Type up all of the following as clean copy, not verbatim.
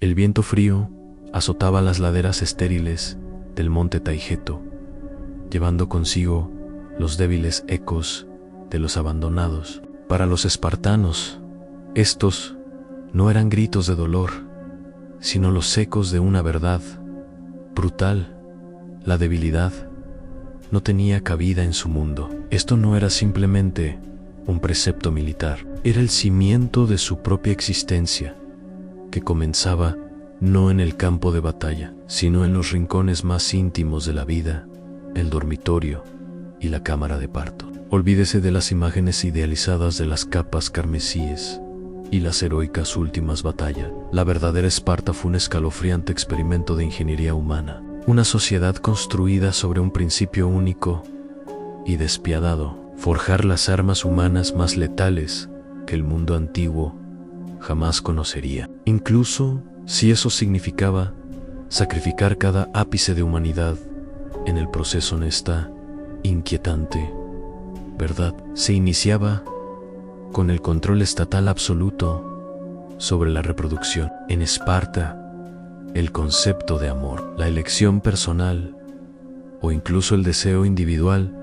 El viento frío azotaba las laderas estériles del monte Taygeto, llevando consigo los débiles ecos de los abandonados. Para los espartanos, estos no eran gritos de dolor, sino los ecos de una verdad brutal. La debilidad no tenía cabida en su mundo. Esto no era simplemente un precepto militar, era el cimiento de su propia existencia, que comenzaba no en el campo de batalla, sino en los rincones más íntimos de la vida, el dormitorio y la cámara de parto. Olvídese de las imágenes idealizadas de las capas carmesíes y las heroicas últimas batallas. La verdadera Esparta fue un escalofriante experimento de ingeniería humana, una sociedad construida sobre un principio único y despiadado: forjar las armas humanas más letales que el mundo antiguo jamás conocería, incluso si eso significaba sacrificar cada ápice de humanidad en el proceso. En esta inquietante verdad se iniciaba con el control estatal absoluto sobre la reproducción. En Esparta, el concepto de amor, la elección personal o incluso el deseo individual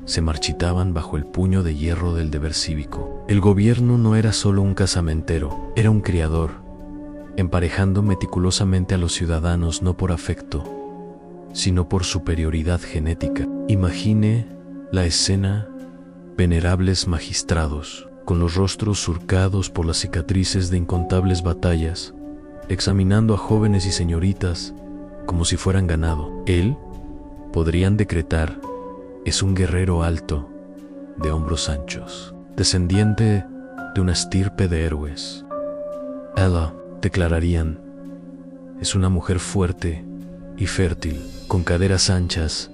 se marchitaban bajo el puño de hierro del deber cívico. El gobierno no era solo un casamentero, era un criador, emparejando meticulosamente a los ciudadanos no por afecto, sino por superioridad genética. Imagine la escena: venerables magistrados, con los rostros surcados por las cicatrices de incontables batallas, examinando a jóvenes y señoritas como si fueran ganado. Él, podrían decretar, es un guerrero alto, de hombros anchos, descendiente de una estirpe de héroes. Ella, declararían, es una mujer fuerte y fértil, con caderas anchas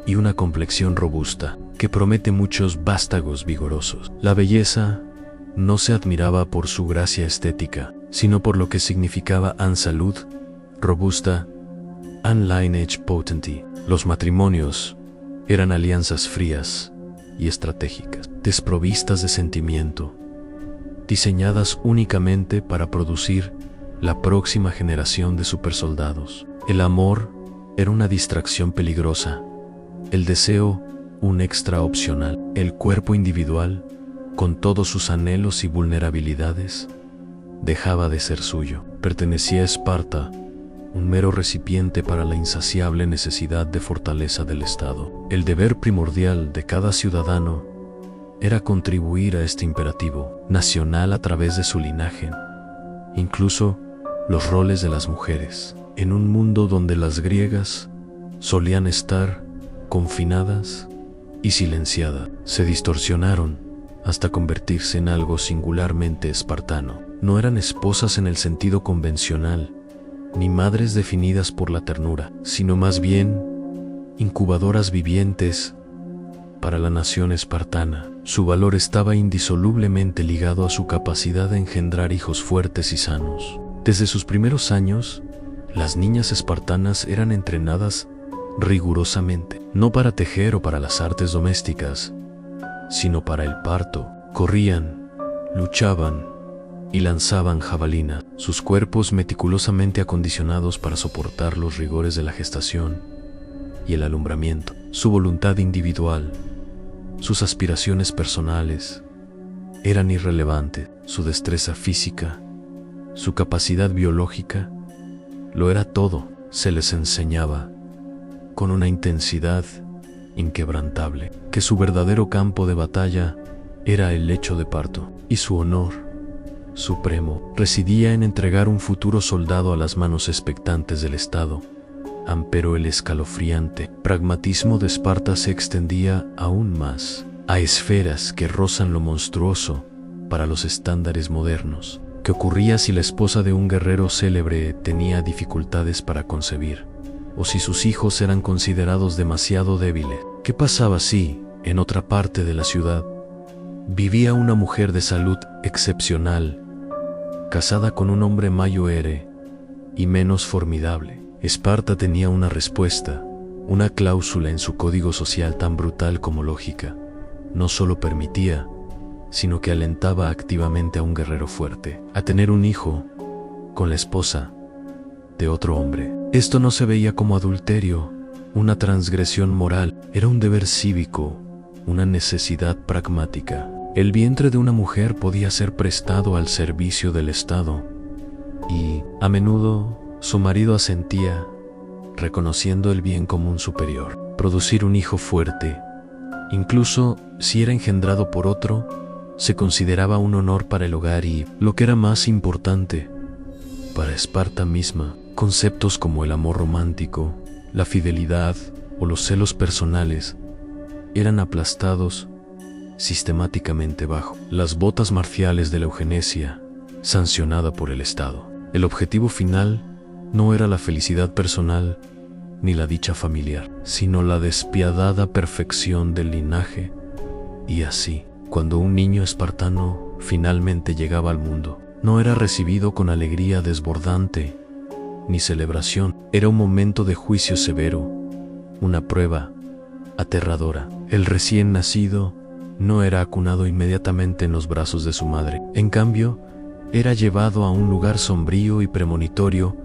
y una complexión robusta, que promete muchos vástagos vigorosos. La belleza no se admiraba por su gracia estética, sino por lo que significaba an salud robusta, an lineage potenti. Los matrimonios eran alianzas frías y estratégicas, desprovistas de sentimiento, diseñadas únicamente para producir la próxima generación de supersoldados. El amor era una distracción peligrosa, el deseo un extra opcional. El cuerpo individual, con todos sus anhelos y vulnerabilidades, dejaba de ser suyo. Pertenecía a Esparta, un mero recipiente para la insaciable necesidad de fortaleza del Estado. El deber primordial de cada ciudadano era contribuir a este imperativo nacional a través de su linaje. Incluso los roles de las mujeres, en un mundo donde las griegas solían estar confinadas y silenciadas, se distorsionaron hasta convertirse en algo singularmente espartano. No eran esposas en el sentido convencional, ni madres definidas por la ternura, sino más bien incubadoras vivientes para la nación espartana. Su valor estaba indisolublemente ligado a su capacidad de engendrar hijos fuertes y sanos. Desde sus primeros años, las niñas espartanas eran entrenadas rigurosamente, no para tejer o para las artes domésticas, sino para el parto. Corrían, luchaban y lanzaban jabalina, sus cuerpos meticulosamente acondicionados para soportar los rigores de la gestación y el alumbramiento. Su voluntad individual, sus aspiraciones personales, eran irrelevantes. Su destreza física, su capacidad biológica, lo era todo. Se les enseñaba con una intensidad inquebrantable que su verdadero campo de batalla era el lecho de parto, y su honor supremo residía en entregar un futuro soldado a las manos expectantes del Estado. Pero el escalofriante pragmatismo de Esparta se extendía aún más, a esferas que rozan lo monstruoso para los estándares modernos. ¿Qué ocurría si la esposa de un guerrero célebre tenía dificultades para concebir? ¿O si sus hijos eran considerados demasiado débiles? ¿Qué pasaba si, en otra parte de la ciudad, vivía una mujer de salud excepcional, casada con un hombre mayor y menos formidable? Esparta tenía una respuesta, una cláusula en su código social tan brutal como lógica. No solo permitía, sino que alentaba activamente a un guerrero fuerte a tener un hijo con la esposa de otro hombre. Esto no se veía como adulterio, una transgresión moral, era un deber cívico, una necesidad pragmática. El vientre de una mujer podía ser prestado al servicio del Estado, y, a menudo, su marido asentía, reconociendo el bien común superior. Producir un hijo fuerte, incluso si era engendrado por otro, se consideraba un honor para el hogar y, lo que era más importante, para Esparta misma, conceptos como el amor romántico, la fidelidad o los celos personales eran aplastados sistemáticamente bajo las botas marciales de la eugenesia, sancionada por el Estado. El objetivo final no era la felicidad personal ni la dicha familiar, sino la despiadada perfección del linaje. Y así, cuando un niño espartano finalmente llegaba al mundo, no era recibido con alegría desbordante ni celebración, era un momento de juicio severo, una prueba aterradora. El recién nacido no era acunado inmediatamente en los brazos de su madre. En cambio, era llevado a un lugar sombrío y premonitorio,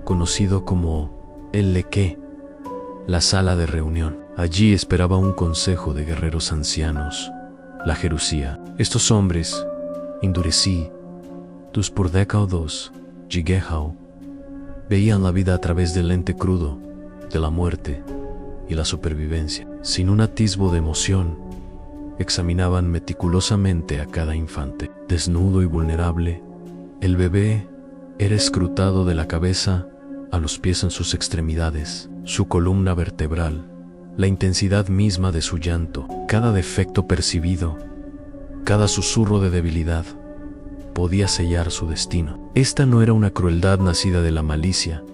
conocido como el Lequé, la sala de reunión. Allí esperaba un consejo de guerreros ancianos, la Jerusía. Estos hombres, Indureci, Tuspurdekao-dos, Jigehao, veían la vida a través del lente crudo de la muerte y la supervivencia. Sin un atisbo de emoción, examinaban meticulosamente a cada infante. Desnudo y vulnerable, el bebé era escrutado de la cabeza a los pies en sus extremidades, su columna vertebral, la intensidad misma de su llanto, cada defecto percibido, cada susurro de debilidad, podía sellar su destino. Esta no era una crueldad nacida de la malicia,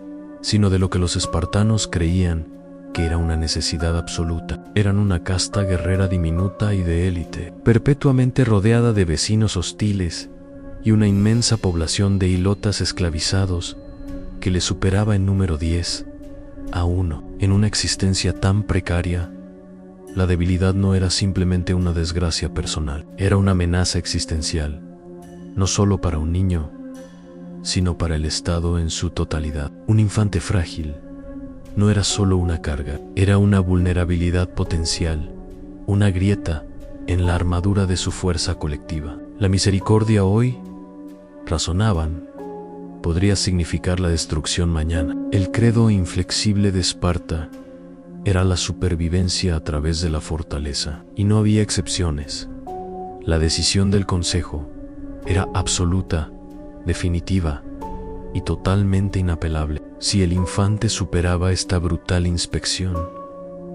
sino de lo que los espartanos creían que era una necesidad absoluta. Eran una casta guerrera diminuta y de élite, perpetuamente rodeada de vecinos hostiles y una inmensa población de hilotas esclavizados que les superaba en número 10-1. En una existencia tan precaria, la debilidad no era simplemente una desgracia personal, era una amenaza existencial, no solo para un niño, sino para el Estado en su totalidad. Un infante frágil no era solo una carga, era una vulnerabilidad potencial, una grieta en la armadura de su fuerza colectiva. La misericordia hoy, razonaban, podría significar la destrucción mañana. El credo inflexible de Esparta era la supervivencia a través de la fortaleza, y no había excepciones. La decisión del consejo era absoluta, definitiva y totalmente inapelable. Si el infante superaba esta brutal inspección,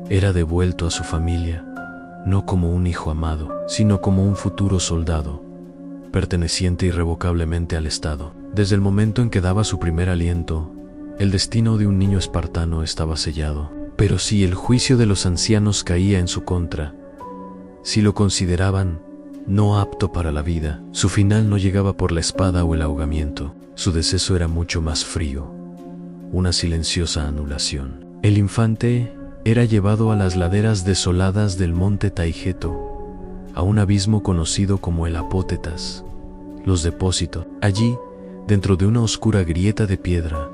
era devuelto a su familia, no como un hijo amado, sino como un futuro soldado, perteneciente irrevocablemente al Estado. Desde el momento en que daba su primer aliento, el destino de un niño espartano estaba sellado. Pero si el juicio de los ancianos caía en su contra, si lo consideraban no apto para la vida, su final no llegaba por la espada o el ahogamiento. Su deceso era mucho más frío, una silenciosa anulación. El infante era llevado a las laderas desoladas del monte Taigeto, a un abismo conocido como el Apótetas, los depósitos. Allí, dentro de una oscura grieta de piedra,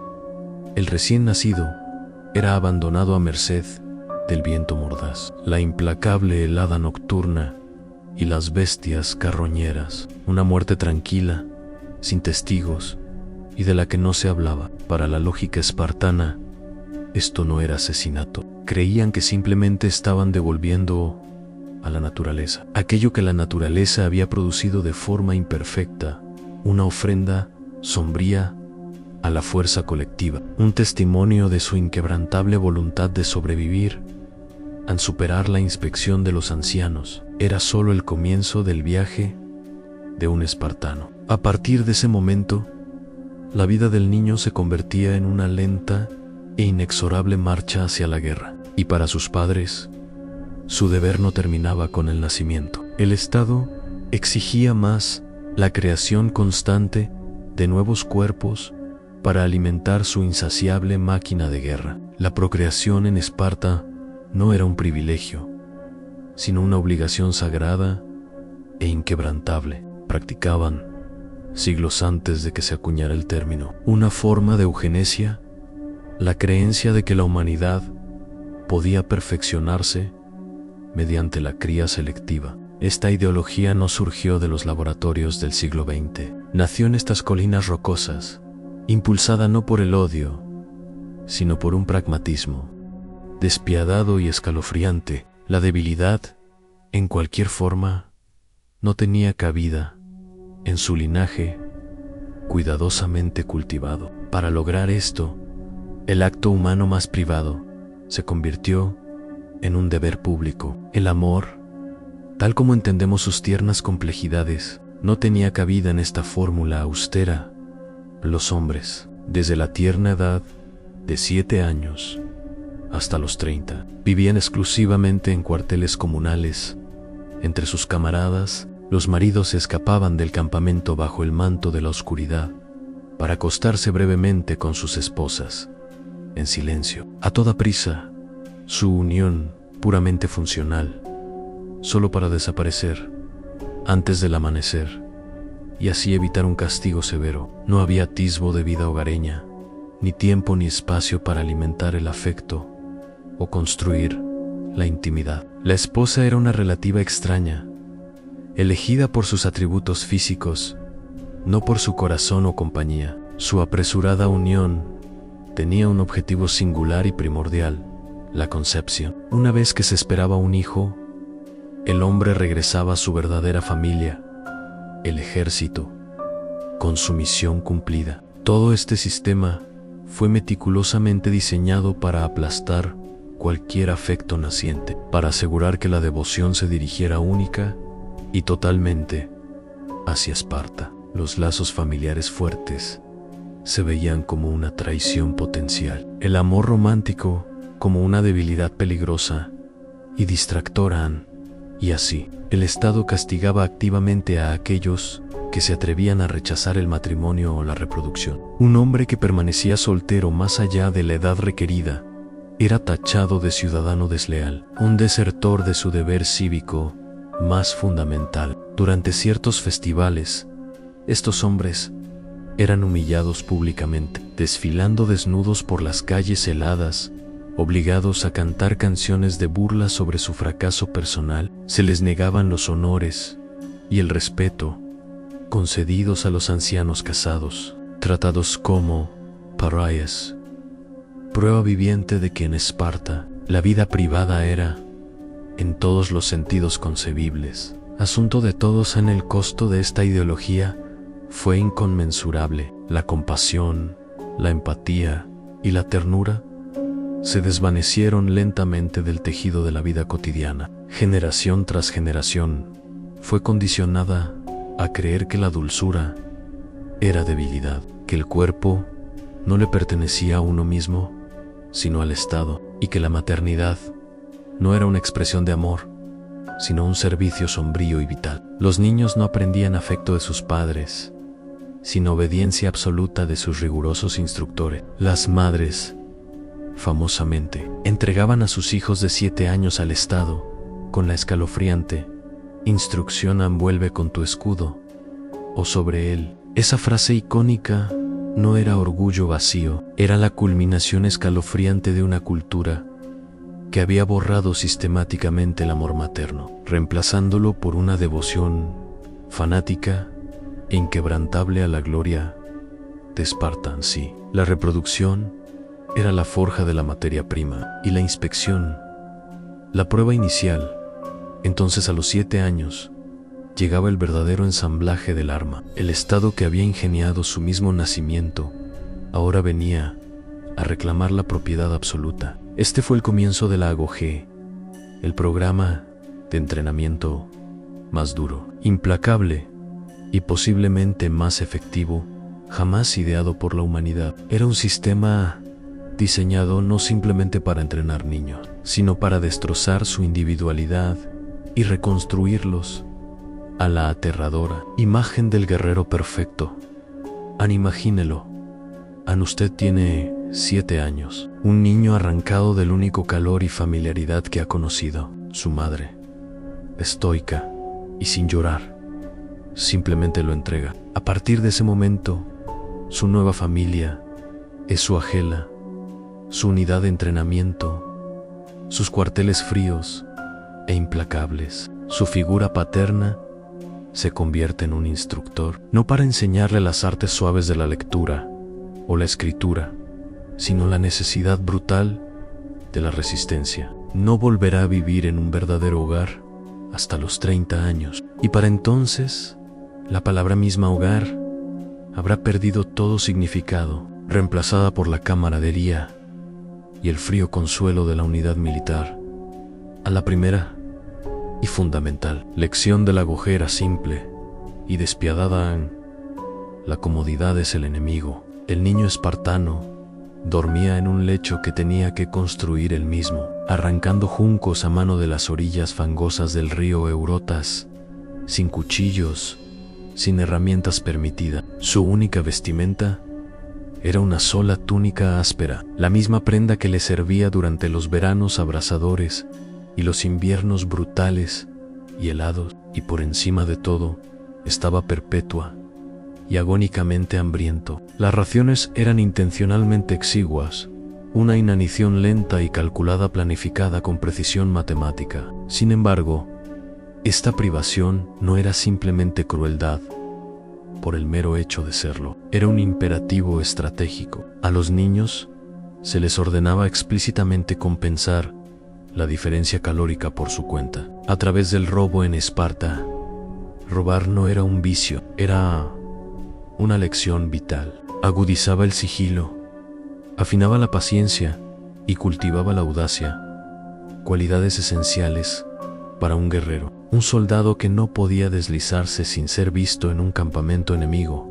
el recién nacido era abandonado a merced del viento mordaz, la implacable helada nocturna y las bestias carroñeras. Una muerte tranquila, sin testigos, y de la que no se hablaba. Para la lógica espartana, esto no era asesinato. Creían que simplemente estaban devolviendo a la naturaleza aquello que la naturaleza había producido de forma imperfecta, una ofrenda sombría a la fuerza colectiva, un testimonio de su inquebrantable voluntad de sobrevivir al superar la inspección de los ancianos. Era solo el comienzo del viaje de un espartano. A partir de ese momento, la vida del niño se convertía en una lenta e inexorable marcha hacia la guerra. Y para sus padres, su deber no terminaba con el nacimiento. El Estado exigía más la creación constante de nuevos cuerpos para alimentar su insaciable máquina de guerra. La procreación en Esparta no era un privilegio, sino una obligación sagrada e inquebrantable. Practicaban, siglos antes de que se acuñara el término, una forma de eugenesia la creencia de que la humanidad podía perfeccionarse mediante la cría selectiva. Esta ideología no surgió de los laboratorios del siglo XX. Nació en estas colinas rocosas, impulsada no por el odio, sino por un pragmatismo despiadado y escalofriante. La debilidad, en cualquier forma, no tenía cabida en su linaje cuidadosamente cultivado. Para lograr esto, el acto humano más privado se convirtió en un deber público. El amor, tal como entendemos sus tiernas complejidades, no tenía cabida en esta fórmula austera. Los hombres, desde la tierna edad de 7 años hasta los 30, vivían exclusivamente en cuarteles comunales. Entre sus camaradas, los maridos se escapaban del campamento bajo el manto de la oscuridad para acostarse brevemente con sus esposas, en silencio, a toda prisa, su unión puramente funcional, solo para desaparecer antes del amanecer y así evitar un castigo severo. No había atisbo de vida hogareña, ni tiempo ni espacio para alimentar el afecto o construir la intimidad. La esposa era una relativa extraña, elegida por sus atributos físicos, no por su corazón o compañía. Su apresurada unión tenía un objetivo singular y primordial: la concepción. Una vez que se esperaba un hijo, el hombre regresaba a su verdadera familia, el ejército, con su misión cumplida. Todo este sistema fue meticulosamente diseñado para aplastar cualquier afecto naciente, para asegurar que la devoción se dirigiera única y totalmente hacia Esparta. Los lazos familiares fuertes se veían como una traición potencial, el amor romántico como una debilidad peligrosa y distractora, y así, el Estado castigaba activamente a aquellos que se atrevían a rechazar el matrimonio o la reproducción. Un hombre que permanecía soltero más allá de la edad requerida era tachado de ciudadano desleal, un desertor de su deber cívico más fundamental. Durante ciertos festivales, estos hombres eran humillados públicamente, desfilando desnudos por las calles heladas, obligados a cantar canciones de burla sobre su fracaso personal. Se les negaban los honores y el respeto concedidos a los ancianos casados, tratados como parias, prueba viviente de que en Esparta la vida privada era, en todos los sentidos concebibles, asunto de todos. En el costo de esta ideología fue inconmensurable. La compasión, la empatía y la ternura se desvanecieron lentamente del tejido de la vida cotidiana. Generación tras generación fue condicionada a creer que la dulzura era debilidad, que el cuerpo no le pertenecía a uno mismo, sino al Estado, y que la maternidad no era una expresión de amor, sino un servicio sombrío y vital. Los niños no aprendían afecto de sus padres, sino obediencia absoluta de sus rigurosos instructores. Las madres, famosamente, entregaban a sus hijos de 7 años al Estado con la escalofriante instrucción: envuelve con tu escudo o sobre él. Esa frase icónica no era orgullo vacío, era la culminación escalofriante de una cultura que había borrado sistemáticamente el amor materno, reemplazándolo por una devoción fanática e inquebrantable a la gloria de Esparta. Sí, la reproducción era la forja de la materia prima y la inspección, la prueba inicial. Entonces, a los 7 años, llegaba el verdadero ensamblaje del arma. El Estado que había ingeniado su mismo nacimiento ahora venía a reclamar la propiedad absoluta. Este fue el comienzo de la AGOG, el programa de entrenamiento más duro, implacable y posiblemente más efectivo jamás ideado por la humanidad. Era un sistema diseñado no simplemente para entrenar niños, sino para destrozar su individualidad y reconstruirlos a la aterradora imagen del guerrero perfecto. Imagínelo. Usted tiene 7 años, un niño arrancado del único calor y familiaridad que ha conocido, su madre, estoica y sin llorar, simplemente lo entrega. A partir de ese momento, su nueva familia es su agela, su unidad de entrenamiento, sus cuarteles fríos e implacables. Su figura paterna se convierte en un instructor, no para enseñarle las artes suaves de la lectura o la escritura, sino la necesidad brutal de la resistencia. No volverá a vivir en un verdadero hogar hasta los 30 años, y para entonces la palabra misma hogar habrá perdido todo significado, reemplazada por la camaradería y el frío consuelo de la unidad militar. A la primera y fundamental lección de la Gojé era simple y despiadada: la comodidad es el enemigo. El niño espartano dormía en un lecho que tenía que construir él mismo, arrancando juncos a mano de las orillas fangosas del río Eurotas, sin cuchillos, sin herramientas permitidas. Su única vestimenta era una sola túnica áspera, la misma prenda que le servía durante los veranos abrasadores y los inviernos brutales y helados, y por encima de todo estaba perpetua y agónicamente hambriento. Las raciones eran intencionalmente exiguas, una inanición lenta y calculada planificada con precisión matemática. Sin embargo, esta privación no era simplemente crueldad por el mero hecho de serlo, era un imperativo estratégico. A los niños se les ordenaba explícitamente compensar la diferencia calórica por su cuenta. A través del robo en Esparta, robar no era un vicio, era una lección vital. Agudizaba el sigilo, afinaba la paciencia y cultivaba la audacia, cualidades esenciales para un guerrero. Un soldado que no podía deslizarse sin ser visto en un campamento enemigo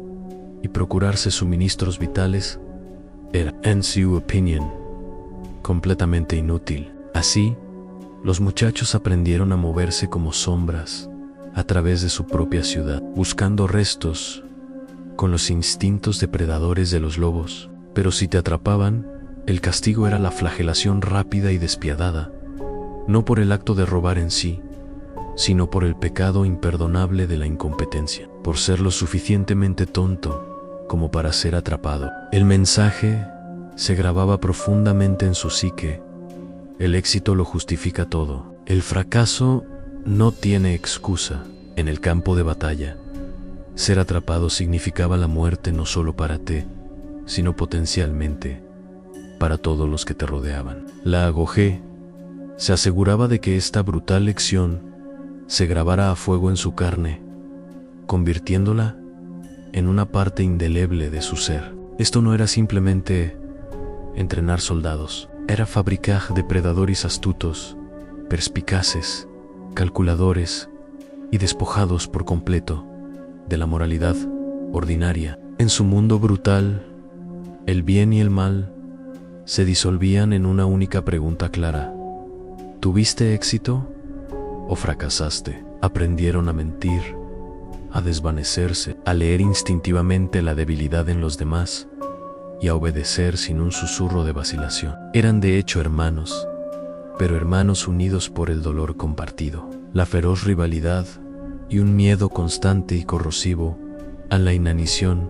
y procurarse suministros vitales era, en su opinión, completamente inútil. Así, los muchachos aprendieron a moverse como sombras a través de su propia ciudad, buscando restos con los instintos depredadores de los lobos. Pero si te atrapaban, el castigo era la flagelación rápida y despiadada, no por el acto de robar en sí, sino por el pecado imperdonable de la incompetencia, por ser lo suficientemente tonto como para ser atrapado. El mensaje se grababa profundamente en su psique: el éxito lo justifica todo. El fracaso no tiene excusa. En el campo de batalla, ser atrapado significaba la muerte no solo para ti, sino potencialmente para todos los que te rodeaban. La Gojé se aseguraba de que esta brutal lección se grabara a fuego en su carne, convirtiéndola en una parte indeleble de su ser. Esto no era simplemente entrenar soldados, era fabricar depredadores astutos, perspicaces, calculadores y despojados por completo de la moralidad ordinaria. En su mundo brutal, el bien y el mal se disolvían en una única pregunta clara: ¿tuviste éxito o fracasaste? Aprendieron a mentir, a desvanecerse, a leer instintivamente la debilidad en los demás y a obedecer sin un susurro de vacilación. Eran de hecho hermanos, pero hermanos unidos por el dolor compartido, la feroz rivalidad y un miedo constante y corrosivo a la inanición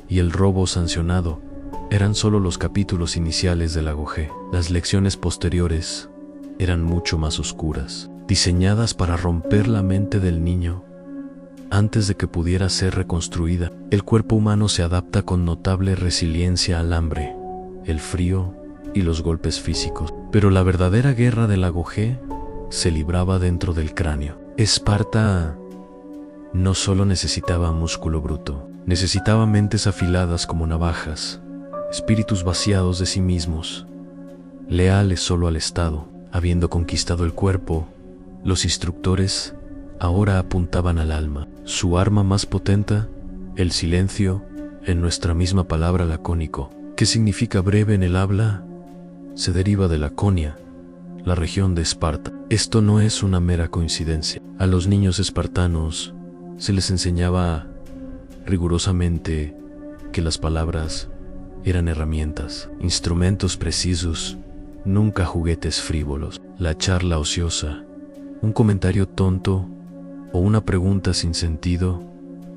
y el robo sancionado eran solo los capítulos iniciales de la Gojé. Las lecciones posteriores eran mucho más oscuras, diseñadas para romper la mente del niño antes de que pudiera ser reconstruida. El cuerpo humano se adapta con notable resiliencia al hambre, el frío y los golpes físicos, pero la verdadera guerra de la Gojé se libraba dentro del cráneo. Esparta no solo necesitaba músculo bruto, necesitaba mentes afiladas como navajas, espíritus vaciados de sí mismos, leales solo al Estado. Habiendo conquistado el cuerpo, los instructores ahora apuntaban al alma. Su arma más potente, el silencio, en nuestra misma palabra lacónico, que significa breve en el habla, se deriva de Laconia, la región de Esparta. Esto no es una mera coincidencia. A los niños espartanos se les enseñaba rigurosamente que las palabras eran herramientas, instrumentos precisos, nunca juguetes frívolos. La charla ociosa, un comentario tonto o una pregunta sin sentido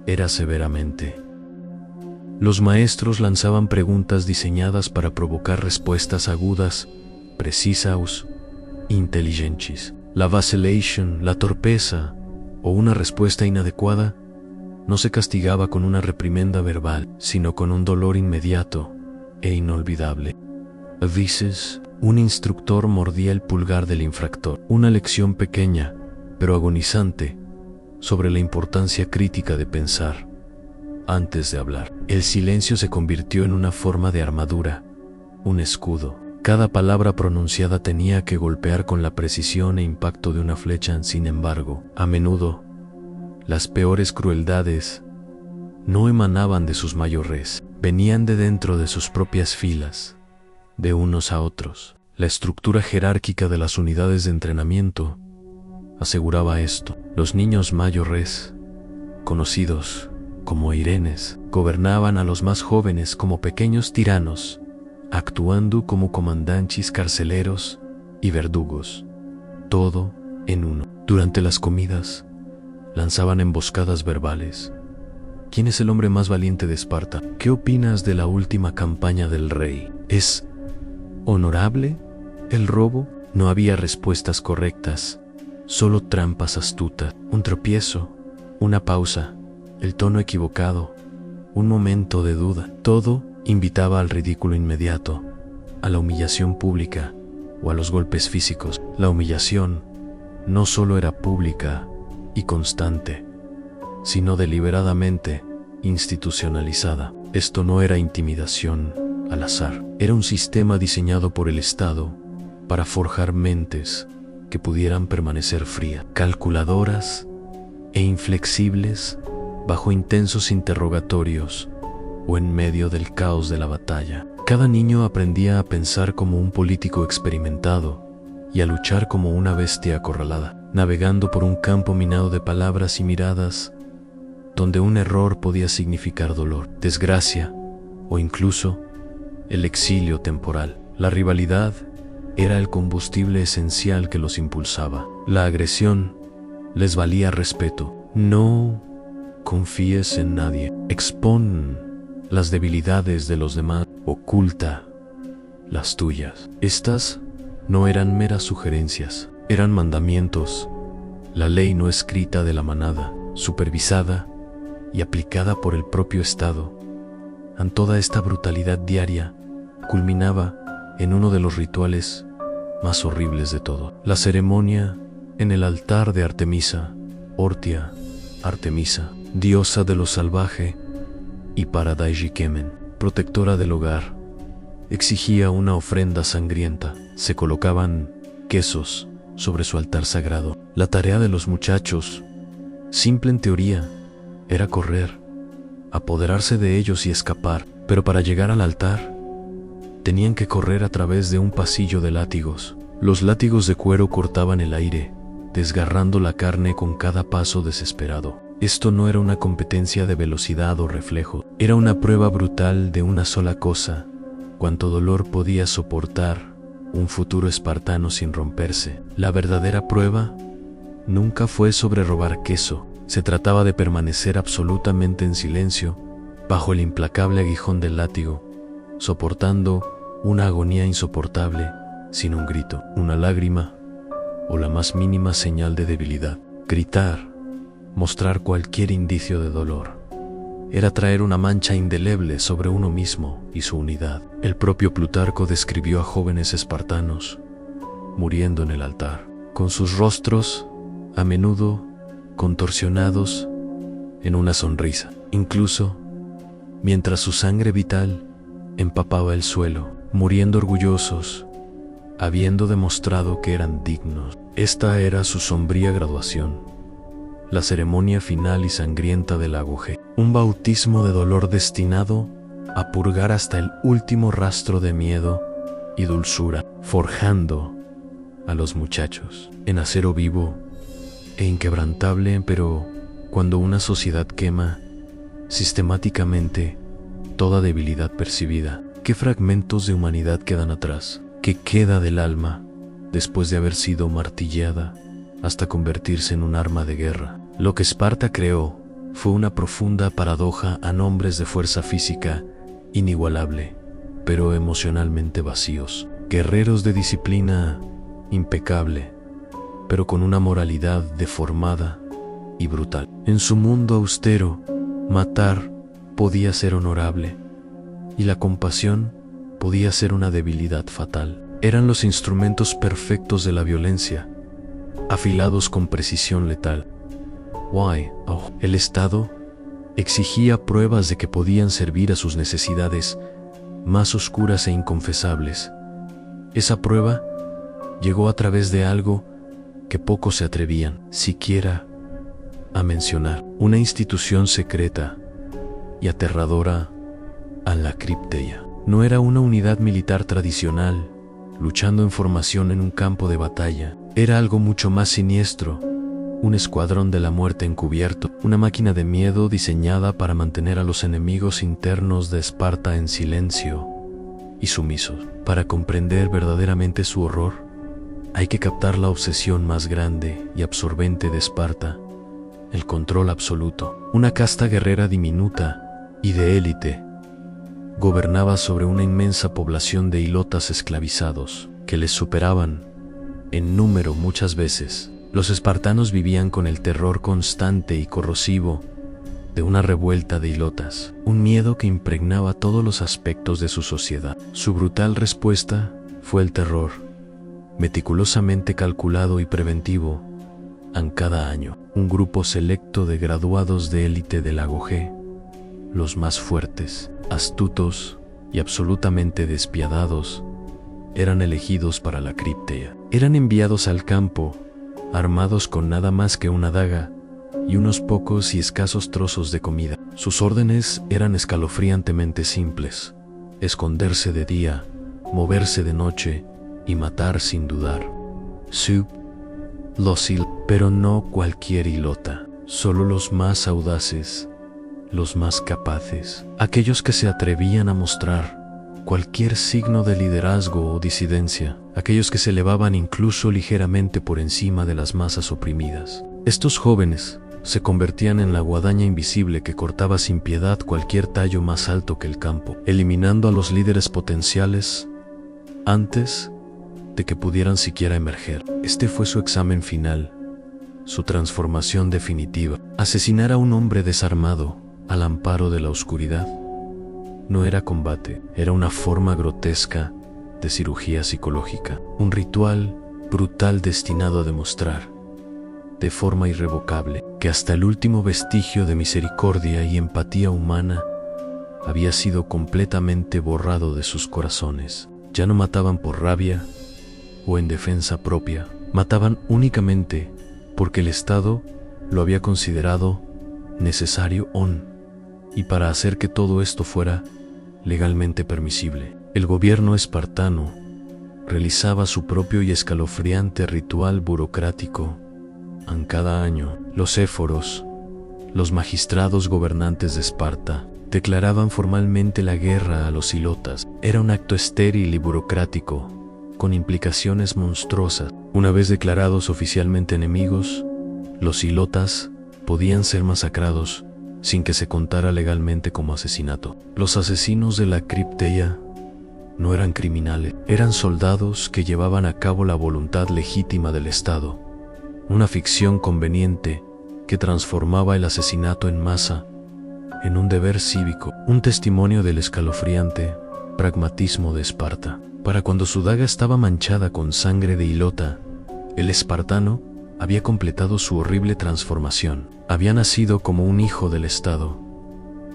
era severamente Los maestros lanzaban preguntas diseñadas para provocar respuestas agudas, precisas, inteligentes. La vacillation, la torpeza o una respuesta inadecuada no se castigaba con una reprimenda verbal, sino con un dolor inmediato e inolvidable. A veces, un instructor mordía el pulgar del infractor. Una lección pequeña, pero agonizante, sobre la importancia crítica de pensar antes de hablar. El silencio se convirtió en una forma de armadura, un escudo. Cada palabra pronunciada tenía que golpear con la precisión e impacto de una flecha. Sin embargo, a menudo, las peores crueldades no emanaban de sus mayores, venían de dentro de sus propias filas, de unos a otros. La estructura jerárquica de las unidades de entrenamiento aseguraba esto. Los niños mayores, conocidos como Irenes, gobernaban a los más jóvenes como pequeños tiranos, actuando como comandantes carceleros y verdugos, todo en uno. Durante las comidas, lanzaban emboscadas verbales. ¿Quién es el hombre más valiente de Esparta? ¿Qué opinas de la última campaña del rey? ¿Es honorable el robo? No había respuestas correctas, solo trampas astutas. Un tropiezo, una pausa, el tono equivocado, un momento de duda. Todo invitaba al ridículo inmediato, a la humillación pública o a los golpes físicos. La humillación no solo era pública y constante, sino deliberadamente institucionalizada. Esto no era intimidación al azar, era un sistema diseñado por el Estado para forjar mentes que pudieran permanecer frías, calculadoras e inflexibles bajo intensos interrogatorios o en medio del caos de la batalla. Cada niño aprendía a pensar como un político experimentado y a luchar como una bestia acorralada, navegando por un campo minado de palabras y miradas donde un error podía significar dolor, desgracia o incluso el exilio temporal. La rivalidad era el combustible esencial que los impulsaba. La agresión les valía respeto. No confíes en nadie. Expon las debilidades de los demás. Oculta las tuyas. Estas no eran meras sugerencias, eran mandamientos, la ley no escrita de la manada, supervisada y aplicada por el propio Estado. Toda esta brutalidad diaria culminaba en uno de los rituales más horribles de todo: la ceremonia en el altar de Artemisa, Ortia, Artemisa, diosa de lo salvaje y Paradise-Kemen, protectora del hogar. Exigía una ofrenda sangrienta. Se colocaban quesos sobre su altar sagrado. La tarea de los muchachos, simple en teoría, era correr, apoderarse de ellos y escapar. Pero para llegar al altar, tenían que correr a través de un pasillo de látigos. Los látigos de cuero cortaban el aire, desgarrando la carne con cada paso desesperado. Esto no era una competencia de velocidad o reflejo, era una prueba brutal de una sola cosa: cuánto dolor podía soportar un futuro espartano sin romperse. La verdadera prueba nunca fue sobre robar queso, se trataba de permanecer absolutamente en silencio, bajo el implacable aguijón del látigo, soportando una agonía insoportable, sin un grito, una lágrima o la más mínima señal de debilidad. Gritar, mostrar cualquier indicio de dolor, era traer una mancha indeleble sobre uno mismo y su unidad. El propio Plutarco describió a jóvenes espartanos muriendo en el altar, con sus rostros a menudo contorsionados en una sonrisa, incluso mientras su sangre vital empapaba el suelo, muriendo orgullosos, habiendo demostrado que eran dignos. Esta era su sombría graduación, la ceremonia final y sangrienta del auge, un bautismo de dolor destinado a purgar hasta el último rastro de miedo y dulzura, forjando a los muchachos en acero vivo e inquebrantable. Pero cuando una sociedad quema sistemáticamente toda debilidad percibida, ¿qué fragmentos de humanidad quedan atrás? ¿Qué queda del alma después de haber sido martillada hasta convertirse en un arma de guerra? Lo que Esparta creó fue una profunda paradoja a nombres de fuerza física inigualable, pero emocionalmente vacíos. Guerreros de disciplina impecable, pero con una moralidad deformada y brutal. En su mundo austero, matar podía ser honorable, y la compasión podía ser una debilidad fatal. Eran los instrumentos perfectos de la violencia, afilados con precisión letal. El Estado exigía pruebas de que podían servir a sus necesidades más oscuras e inconfesables. Esa prueba llegó a través de algo que pocos se atrevían siquiera a mencionar: una institución secreta y aterradora a la Crypteia. No era una unidad militar tradicional luchando en formación en un campo de batalla. Era algo mucho más siniestro, un escuadrón de la muerte encubierto, una máquina de miedo diseñada para mantener a los enemigos internos de Esparta en silencio y sumisos. Para comprender verdaderamente su horror, hay que captar la obsesión más grande y absorbente de Esparta: el control absoluto. Una casta guerrera diminuta y de élite gobernaba sobre una inmensa población de hilotas esclavizados que les superaban en número muchas veces. Los espartanos vivían con el terror constante y corrosivo de una revuelta de hilotas, un miedo que impregnaba todos los aspectos de su sociedad. Su brutal respuesta fue el terror, meticulosamente calculado y preventivo. En cada año, un grupo selecto de graduados de élite del Lago G, los más fuertes, astutos y absolutamente despiadados, eran elegidos para la Crypteia. Eran enviados al campo, armados con nada más que una daga y unos pocos y escasos trozos de comida. Sus órdenes eran escalofriantemente simples: esconderse de día, moverse de noche y matar sin dudar. Pero no cualquier hilota, solo los más audaces, los más capaces, aquellos que se atrevían a mostrar cualquier signo de liderazgo o disidencia, aquellos que se elevaban incluso ligeramente por encima de las masas oprimidas. Estos jóvenes se convertían en la guadaña invisible que cortaba sin piedad cualquier tallo más alto que el campo, eliminando a los líderes potenciales antes de que pudieran siquiera emerger. Este fue su examen final, su transformación definitiva. Asesinar a un hombre desarmado al amparo de la oscuridad no era combate, era una forma grotesca de cirugía psicológica, un ritual brutal destinado a demostrar, de forma irrevocable, que hasta el último vestigio de misericordia y empatía humana había sido completamente borrado de sus corazones. Ya no mataban por rabia o en defensa propia, mataban únicamente porque el Estado lo había considerado necesario y para hacer que todo esto fuera legalmente permisible. El gobierno espartano realizaba su propio y escalofriante ritual burocrático. En cada año, los éforos, los magistrados gobernantes de Esparta, declaraban formalmente la guerra a los hilotas. Era un acto estéril y burocrático, con implicaciones monstruosas. Una vez declarados oficialmente enemigos, los hilotas podían ser masacrados sin que se contara legalmente como asesinato. Los asesinos de la Crypteia no eran criminales, eran soldados que llevaban a cabo la voluntad legítima del Estado, una ficción conveniente que transformaba el asesinato en masa en un deber cívico, un testimonio del escalofriante pragmatismo de Esparta. Para cuando su daga estaba manchada con sangre de hilota, el espartano había completado su horrible transformación. Había nacido como un hijo del Estado,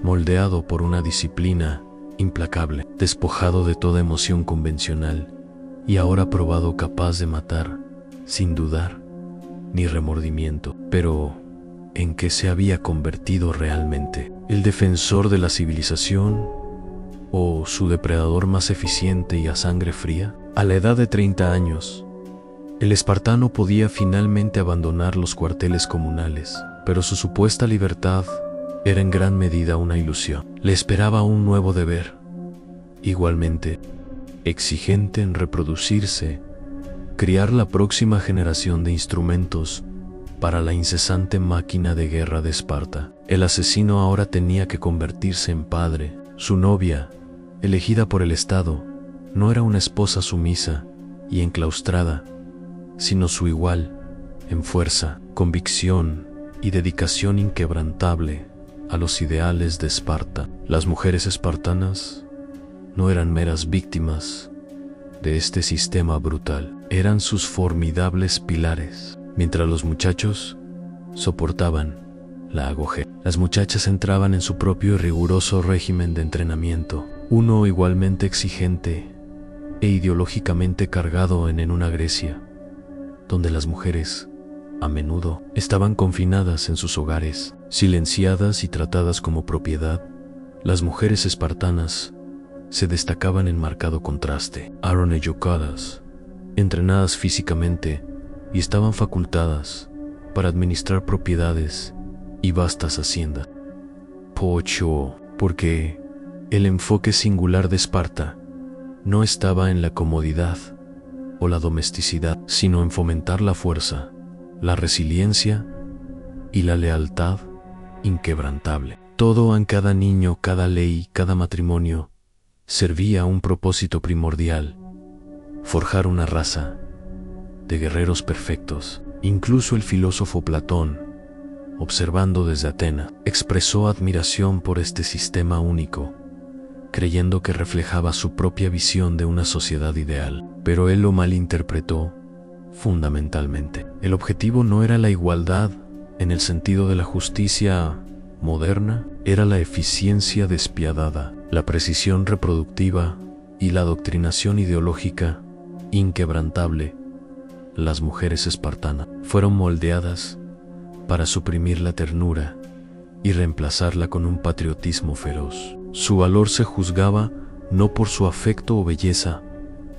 moldeado por una disciplina implacable, despojado de toda emoción convencional y ahora probado capaz de matar sin dudar ni remordimiento. Pero, ¿en qué se había convertido realmente? ¿El defensor de la civilización o su depredador más eficiente y a sangre fría? A la edad de 30 años, el espartano podía finalmente abandonar los cuarteles comunales, pero su supuesta libertad era en gran medida una ilusión. Le esperaba un nuevo deber, igualmente exigente en reproducirse, criar la próxima generación de instrumentos para la incesante máquina de guerra de Esparta. El asesino ahora tenía que convertirse en padre. Su novia, elegida por el Estado, no era una esposa sumisa y enclaustrada, sino su igual en fuerza, convicción y dedicación inquebrantable a los ideales de Esparta. Las mujeres espartanas no eran meras víctimas de este sistema brutal, eran sus formidables pilares. Mientras los muchachos soportaban la agogía, las muchachas entraban en su propio y riguroso régimen de entrenamiento, uno igualmente exigente e ideológicamente cargado en una Grecia, donde las mujeres, a menudo, estaban confinadas en sus hogares, silenciadas y tratadas como propiedad. Las mujeres espartanas se destacaban en marcado contraste. Eran educadas, entrenadas físicamente y estaban facultadas para administrar propiedades y vastas haciendas. Porque el enfoque singular de Esparta no estaba en la comodidad o la domesticidad, sino en fomentar la fuerza, la resiliencia y la lealtad inquebrantable. Todo en cada niño, cada ley, cada matrimonio servía a un propósito primordial: forjar una raza de guerreros perfectos. Incluso el filósofo Platón, observando desde Atenas, expresó admiración por este sistema único, creyendo que reflejaba su propia visión de una sociedad ideal. Pero él lo malinterpretó fundamentalmente. El objetivo no era la igualdad en el sentido de la justicia moderna, era la eficiencia despiadada, la precisión reproductiva y la adoctrinación ideológica inquebrantable. Las mujeres espartanas fueron moldeadas para suprimir la ternura y reemplazarla con un patriotismo feroz. Su valor se juzgaba no por su afecto o belleza,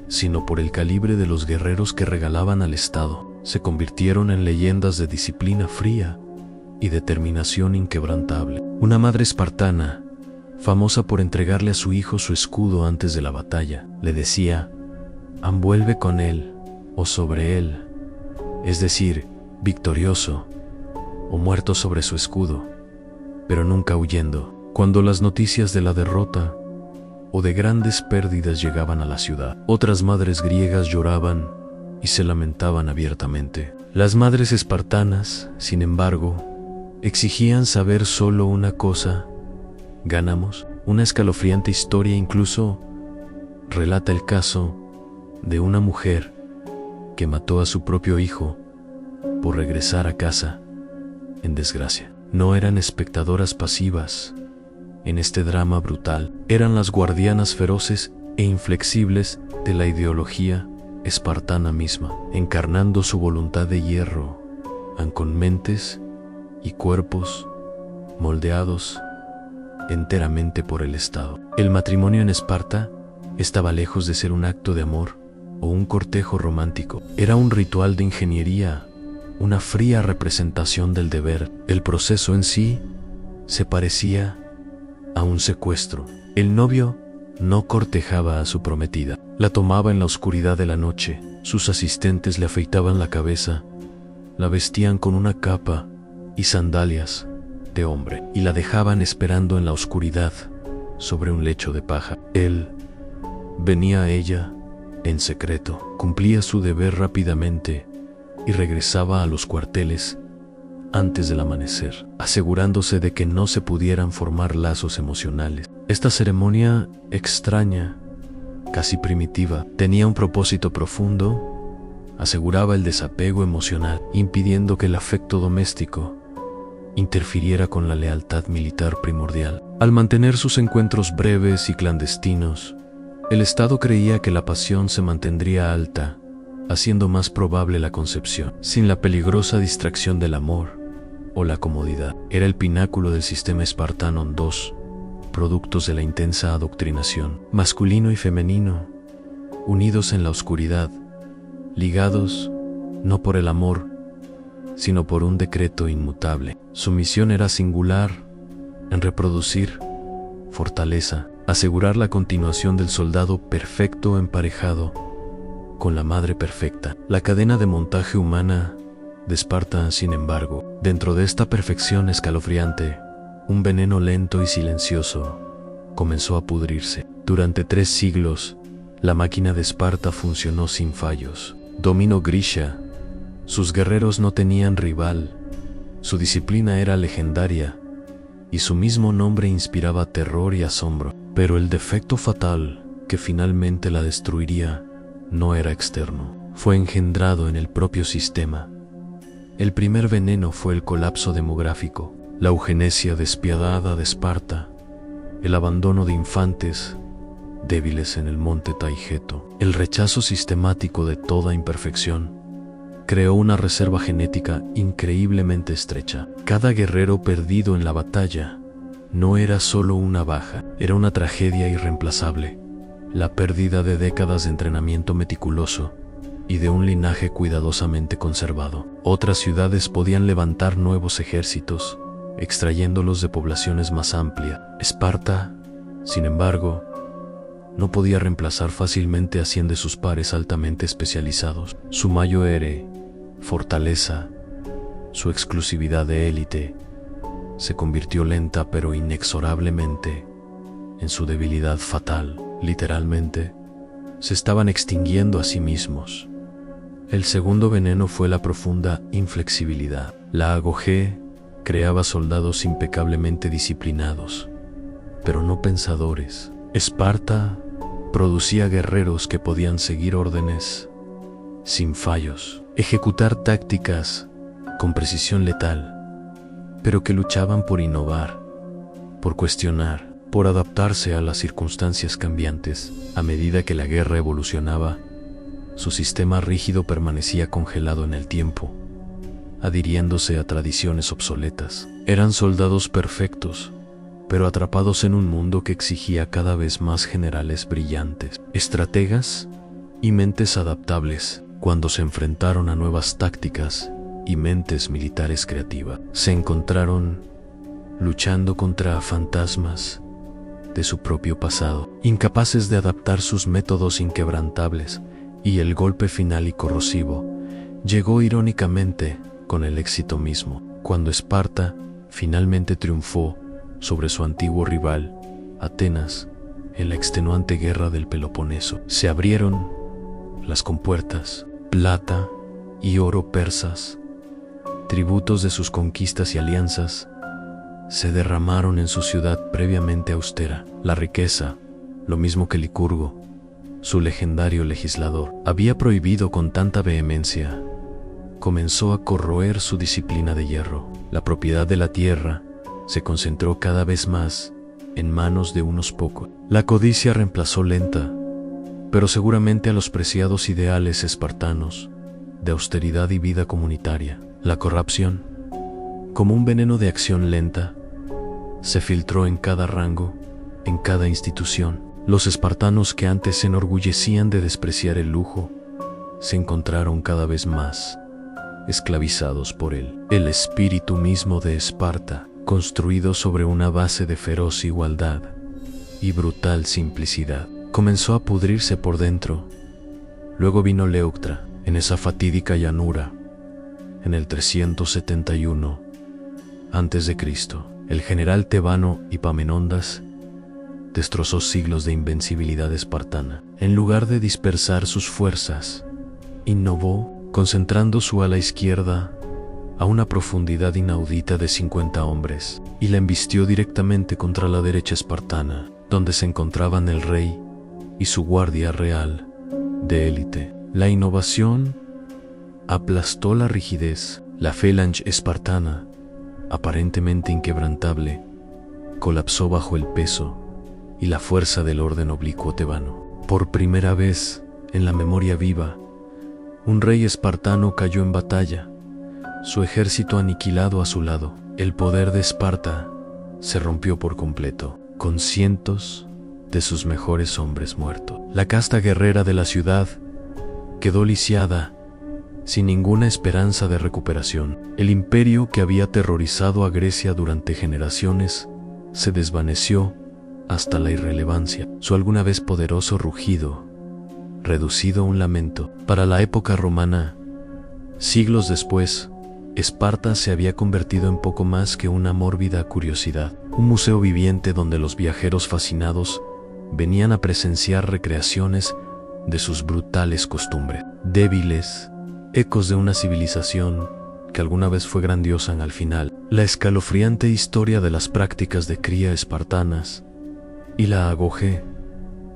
sino por el calibre de los guerreros que regalaban al Estado. Se convirtieron en leyendas de disciplina fría y determinación inquebrantable. Una madre espartana, famosa por entregarle a su hijo su escudo antes de la batalla, le decía: envuelve con él o sobre él, es decir, victorioso o muerto sobre su escudo, pero nunca huyendo. Cuando las noticias de la derrota o de grandes pérdidas llegaban a la ciudad, otras madres griegas lloraban y se lamentaban abiertamente. Las madres espartanas, sin embargo, exigían saber solo una cosa: ¿ganamos? Una escalofriante historia incluso relata el caso de una mujer que mató a su propio hijo por regresar a casa en desgracia. No eran espectadoras pasivas en este drama brutal, eran las guardianas feroces e inflexibles de la ideología espartana misma, encarnando su voluntad de hierro, con mentes y cuerpos moldeados enteramente por el Estado. El matrimonio en Esparta estaba lejos de ser un acto de amor o un cortejo romántico. Era un ritual de ingeniería, una fría representación del deber. El proceso en sí se parecía a un secuestro. El novio no cortejaba a su prometida, la tomaba en la oscuridad de la noche. Sus asistentes le afeitaban la cabeza, la vestían con una capa y sandalias de hombre y la dejaban esperando en la oscuridad sobre un lecho de paja. Él venía a ella en secreto, cumplía su deber rápidamente y regresaba a los cuarteles antes del amanecer, asegurándose de que no se pudieran formar lazos emocionales. Esta ceremonia extraña, casi primitiva, tenía un propósito profundo: aseguraba el desapego emocional, impidiendo que el afecto doméstico interfiriera con la lealtad militar primordial. Al mantener sus encuentros breves y clandestinos, el Estado creía que la pasión se mantendría alta, haciendo más probable la concepción, sin la peligrosa distracción del amor o la comodidad. Era el pináculo del sistema espartano, dos productos de la intensa adoctrinación, masculino y femenino, unidos en la oscuridad, ligados no por el amor, sino por un decreto inmutable. Su misión era singular en reproducir fortaleza, asegurar la continuación del soldado perfecto emparejado con la madre perfecta. La cadena de montaje humana de Esparta, sin embargo, dentro de esta perfección escalofriante, un veneno lento y silencioso comenzó a pudrirse. Durante 3 siglos, la máquina de Esparta funcionó sin fallos. Dominó Grisha. Sus guerreros no tenían rival. Su disciplina era legendaria y su mismo nombre inspiraba terror y asombro. Pero el defecto fatal que finalmente la destruiría no era externo. Fue engendrado en el propio sistema. El primer veneno fue el colapso demográfico, la eugenesia despiadada de Esparta, el abandono de infantes débiles en el monte Taygeto. El rechazo sistemático de toda imperfección creó una reserva genética increíblemente estrecha. Cada guerrero perdido en la batalla no era solo una baja, era una tragedia irreemplazable, la pérdida de décadas de entrenamiento meticuloso y de un linaje cuidadosamente conservado. Otras ciudades podían levantar nuevos ejércitos, extrayéndolos de poblaciones más amplias. Esparta, sin embargo, no podía reemplazar fácilmente a 100 de sus pares altamente especializados. Su mayor fortaleza, su exclusividad de élite, se convirtió lenta pero inexorablemente en su debilidad fatal. Literalmente, se estaban extinguiendo a sí mismos. El segundo veneno fue la profunda inflexibilidad. La AGOG creaba soldados impecablemente disciplinados, pero no pensadores. Esparta producía guerreros que podían seguir órdenes sin fallos, ejecutar tácticas con precisión letal, pero que luchaban por innovar, por cuestionar, por adaptarse a las circunstancias cambiantes. A medida que la guerra evolucionaba, su sistema rígido permanecía congelado en el tiempo, adhiriéndose a tradiciones obsoletas. Eran soldados perfectos, pero atrapados en un mundo que exigía cada vez más generales brillantes, estrategas y mentes adaptables. Cuando se enfrentaron a nuevas tácticas y mentes militares creativas, se encontraron luchando contra fantasmas de su propio pasado, incapaces de adaptar sus métodos inquebrantables, y el golpe final y corrosivo llegó irónicamente con el éxito mismo, cuando Esparta finalmente triunfó sobre su antiguo rival, Atenas, en la extenuante guerra del Peloponeso. Se abrieron las compuertas, plata y oro persas, tributos de sus conquistas y alianzas, se derramaron en su ciudad previamente austera. La riqueza, lo mismo que Licurgo, su legendario legislador, había prohibido con tanta vehemencia, comenzó a corroer su disciplina de hierro. La propiedad de la tierra se concentró cada vez más en manos de unos pocos. La codicia reemplazó lenta, pero seguramente a los preciados ideales espartanos de austeridad y vida comunitaria. La corrupción, como un veneno de acción lenta, se filtró en cada rango, en cada institución. Los espartanos, que antes se enorgullecían de despreciar el lujo, se encontraron cada vez más esclavizados por él. El espíritu mismo de Esparta, construido sobre una base de feroz igualdad y brutal simplicidad, comenzó a pudrirse por dentro. Luego vino Leuctra, en esa fatídica llanura, en el 371 a.C. El general tebano Epaminondas destrozó siglos de invencibilidad espartana. En lugar de dispersar sus fuerzas, innovó, concentrando su ala izquierda a una profundidad inaudita de 50 hombres, y la embistió directamente contra la derecha espartana, donde se encontraban el rey y su guardia real de élite. La innovación aplastó la rigidez. La falange espartana, aparentemente inquebrantable, colapsó bajo el peso y la fuerza del orden oblicuo tebano. Por primera vez en la memoria viva, un rey espartano cayó en batalla, su ejército aniquilado a su lado. El poder de Esparta se rompió por completo, con cientos de sus mejores hombres muertos. La casta guerrera de la ciudad quedó lisiada, sin ninguna esperanza de recuperación. El imperio que había aterrorizado a Grecia durante generaciones se desvaneció hasta la irrelevancia. Su alguna vez poderoso rugido, reducido a un lamento. Para la época romana, Siglos después, Esparta se había convertido en poco más que una mórbida curiosidad, un museo viviente donde los viajeros fascinados venían a presenciar recreaciones de sus brutales costumbres. Débiles, ecos de una civilización que alguna vez fue grandiosa al final. La escalofriante historia de las prácticas de cría espartanas y la agogé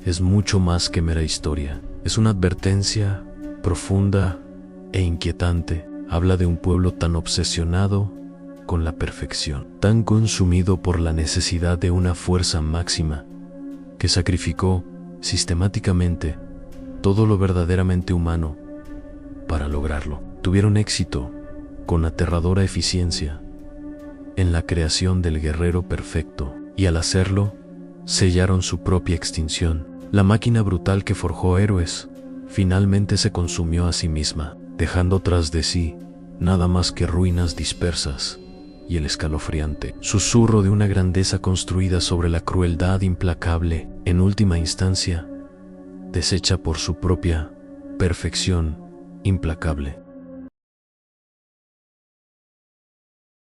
es mucho más que mera historia. Es una advertencia profunda e inquietante. Habla de un pueblo tan obsesionado con la perfección, tan consumido por la necesidad de una fuerza máxima, que sacrificó sistemáticamente todo lo verdaderamente humano para lograrlo. Tuvieron éxito con aterradora eficiencia en la creación del guerrero perfecto, y al hacerlo, sellaron su propia extinción. La máquina brutal que forjó héroes finalmente se consumió a sí misma, dejando tras de sí nada más que ruinas dispersas y el escalofriante susurro de una grandeza construida sobre la crueldad implacable, en última instancia, deshecha por su propia perfección implacable.